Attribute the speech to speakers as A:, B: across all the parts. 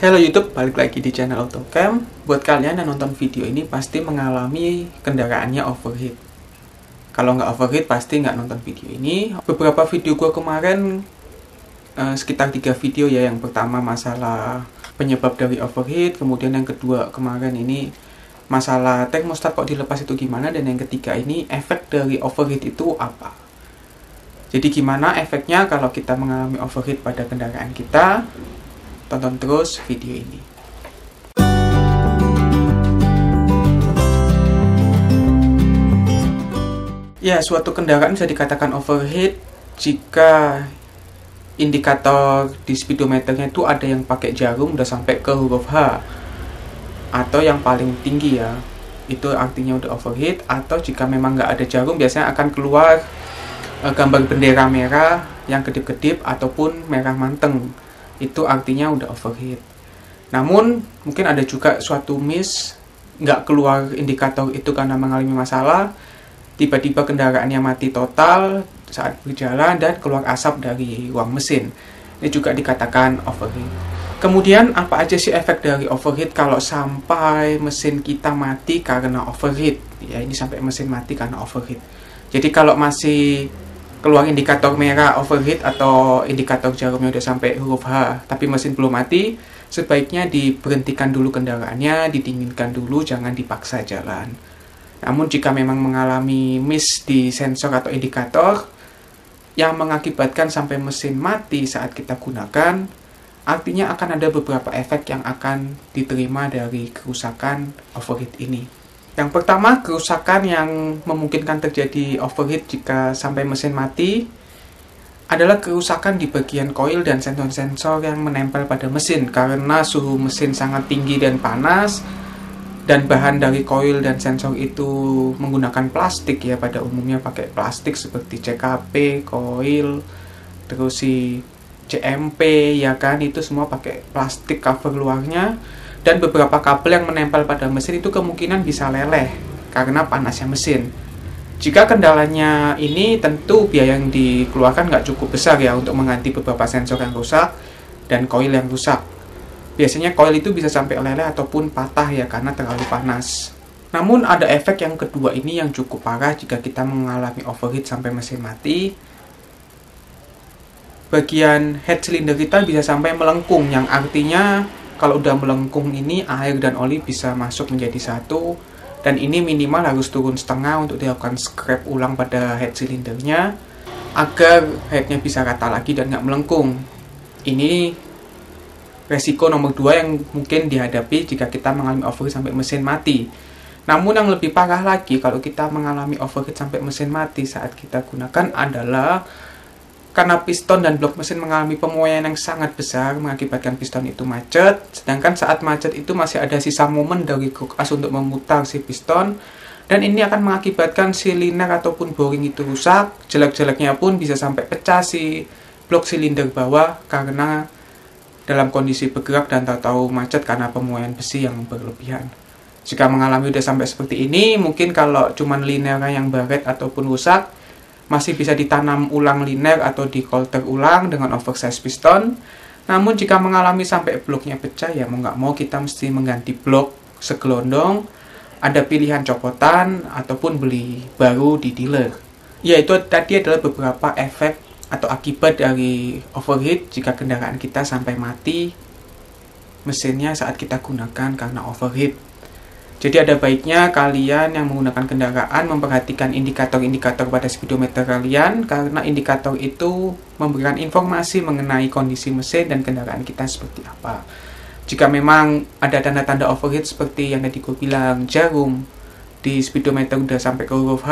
A: Halo YouTube, balik lagi di channel AutoCam. Buat kalian yang nonton video ini pasti mengalami kendaraannya overheat. Kalau nggak overheat pasti nggak nonton video ini. Beberapa video gue kemarin, sekitar 3 video ya. Yang pertama masalah penyebab dari overheat, kemudian yang kedua kemarin ini masalah termostat kok dilepas itu gimana, dan yang ketiga ini efek dari overheat itu apa. Jadi gimana efeknya kalau kita mengalami overheat pada kendaraan kita? Tonton terus video ini. Ya, suatu kendaraan bisa dikatakan overheat jika indikator di speedometernya itu ada yang pakai jarum udah sampai ke huruf H, atau yang paling tinggi ya, itu artinya udah overheat. Atau jika memang nggak ada jarum, biasanya akan keluar gambar bendera merah yang kedip-kedip ataupun merah manteng, itu artinya udah overheat. Namun mungkin ada juga suatu miss, nggak keluar indikator itu karena mengalami masalah, tiba-tiba kendaraannya mati total saat berjalan dan keluar asap dari ruang mesin. Ini juga dikatakan overheat. Kemudian apa aja sih efek dari overheat kalau sampai mesin kita mati karena overheat? Ya, ini sampai mesin mati karena overheat. Jadi kalau masih keluar indikator merah overheat atau indikator jarumnya udah sampai huruf H tapi mesin belum mati, sebaiknya diberhentikan dulu kendaraannya, didinginkan dulu, jangan dipaksa jalan. Namun jika memang mengalami miss di sensor atau indikator yang mengakibatkan sampai mesin mati saat kita gunakan, artinya akan ada beberapa efek yang akan diterima dari kerusakan overheat ini. Yang pertama, kerusakan yang memungkinkan terjadi overheat jika sampai mesin mati adalah kerusakan di bagian koil dan sensor-sensor yang menempel pada mesin, karena suhu mesin sangat tinggi dan panas, dan bahan dari koil dan sensor itu menggunakan plastik ya, pada umumnya pakai plastik seperti CKP, koil, terus si CMP ya kan, itu semua pakai plastik cover luarnya. Dan beberapa kabel yang menempel pada mesin itu kemungkinan bisa leleh karena panasnya mesin. Jika kendalanya ini, tentu biaya yang dikeluarkan nggak cukup besar ya untuk mengganti beberapa sensor yang rusak dan koil yang rusak. Biasanya koil itu bisa sampai leleh ataupun patah ya karena terlalu panas. Namun ada efek yang kedua ini yang cukup parah jika kita mengalami overheat sampai mesin mati. Bagian head cylinder kita bisa sampai melengkung, yang artinya kalau udah melengkung ini, air dan oli bisa masuk menjadi satu, dan ini minimal harus turun setengah untuk dilakukan scrap ulang pada head silindernya agar headnya bisa rata lagi dan nggak melengkung. Ini resiko nomor 2 yang mungkin dihadapi jika kita mengalami overheat sampai mesin mati. Namun yang lebih parah lagi kalau kita mengalami overheat sampai mesin mati saat kita gunakan adalah karena piston dan blok mesin mengalami pemuaian yang sangat besar, mengakibatkan piston itu macet. Sedangkan saat macet itu masih ada sisa momen dari kruk as untuk memutar si piston, dan ini akan mengakibatkan silinder ataupun boring itu rusak. Jelek-jeleknya pun bisa sampai pecah si blok silinder bawah karena dalam kondisi bergerak dan tahu-tahu macet karena pemuaian besi yang berlebihan. Jika mengalami udah sampai seperti ini, mungkin kalau cuman linernya yang baret ataupun rusak, masih bisa ditanam ulang liner atau dikolter ulang dengan oversize piston. Namun jika mengalami sampai bloknya pecah, ya mau nggak mau kita mesti mengganti blok segelondong. Ada pilihan copotan ataupun beli baru di dealer. Ya, itu tadi adalah beberapa efek atau akibat dari overheat jika kendaraan kita sampai mati mesinnya saat kita gunakan karena overheat. Jadi ada baiknya kalian yang menggunakan kendaraan memperhatikan indikator-indikator pada speedometer kalian, karena indikator itu memberikan informasi mengenai kondisi mesin dan kendaraan kita seperti apa. Jika memang ada tanda-tanda overheat seperti yang tadi gue bilang, jarum di speedometer udah sampai ke huruf H,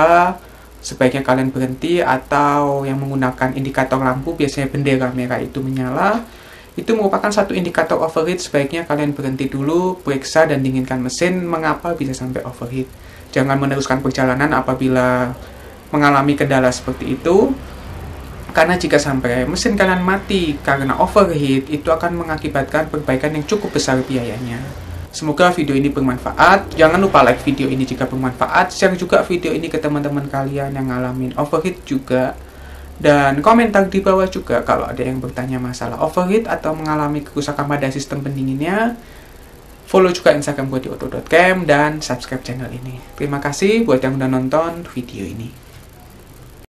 A: sebaiknya kalian berhenti. Atau yang menggunakan indikator lampu, biasanya bendera merah itu menyala, itu merupakan satu indikator overheat. Sebaiknya kalian berhenti dulu, periksa dan dinginkan mesin mengapa bisa sampai overheat. Jangan meneruskan perjalanan apabila mengalami kendala seperti itu, karena jika sampai mesin kalian mati karena overheat, itu akan mengakibatkan perbaikan yang cukup besar biayanya. Semoga video ini bermanfaat. Jangan lupa like video ini jika bermanfaat, share juga video ini ke teman-teman kalian yang ngalamin overheat juga. Dan komentar di bawah juga kalau ada yang bertanya masalah overheat atau mengalami kerusakan pada sistem pendinginnya. Follow juga Instagram gue di auto.cam dan subscribe channel ini. Terima kasih buat yang udah nonton video ini.